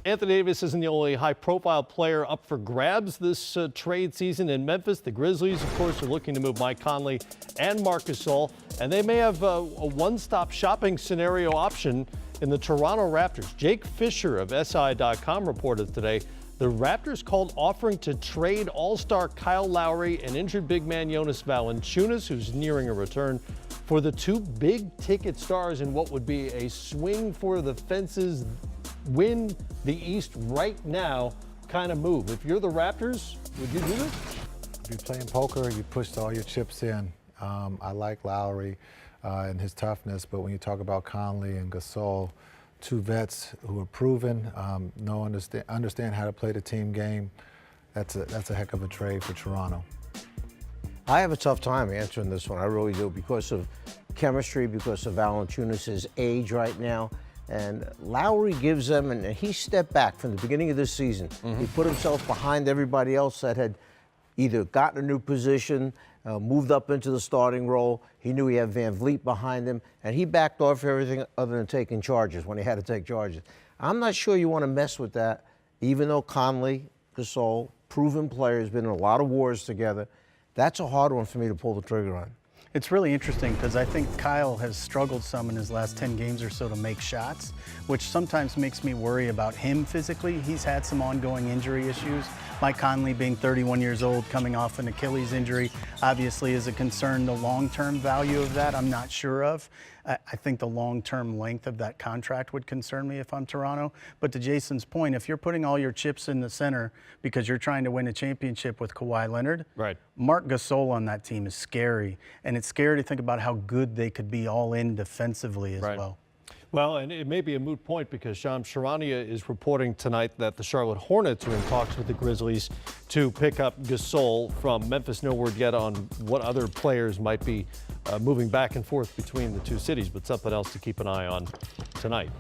Anthony Davis isn't the only high-profile player up for grabs this trade season in Memphis. The Grizzlies, of course, are looking to move Mike Conley and Marc Gasol, and they may have a one-stop shopping scenario option in the Toronto Raptors. Jake Fisher of SI.com reported today the Raptors called offering to trade all-star Kyle Lowry and injured big man Jonas Valanciunas, who's nearing a return, for the two big-ticket stars in what would be a swing for the fences, win the East right now kind of move. If you're the Raptors, would you do this? If you're playing poker, you pushed all your chips in. I like Lowry and his toughness, but when you talk about Conley and Gasol, two vets who are proven, understand how to play the team game, that's a heck of a trade for Toronto. I have a tough time answering this one. I really do, because of chemistry, because of Valanciunas' age right now. And Lowry gives them, and he stepped back from the beginning of this season. He put himself behind everybody else that had either gotten a new position, moved up into the starting role. He knew he had Van Vliet behind him, and he backed off everything other than taking charges when he had to take charges. I'm not sure you want to mess with that, even though Conley, Gasol, proven players, been in a lot of wars together. That's a hard one for me to pull the trigger on. It's really interesting because I think Kyle has struggled some in his last 10 games or so to make shots, which sometimes makes me worry about him physically. He's had some ongoing injury issues. Mike Conley, being 31 years old, coming off an Achilles injury, obviously is a concern. The long-term value of that, I'm not sure of. I think the long-term length of that contract would concern me if I'm Toronto. But to Jason's point, if you're putting all your chips in the center because you're trying to win a championship with Kawhi Leonard, right, Marc Gasol on that team is scary. And it's scary to think about how good they could be all in defensively as well. Well, and it may be a moot point because Shams Charania is reporting tonight that the Charlotte Hornets are in talks with the Grizzlies to pick up Gasol from Memphis. No word yet on what other players might be moving back and forth between the two cities, but something else to keep an eye on tonight.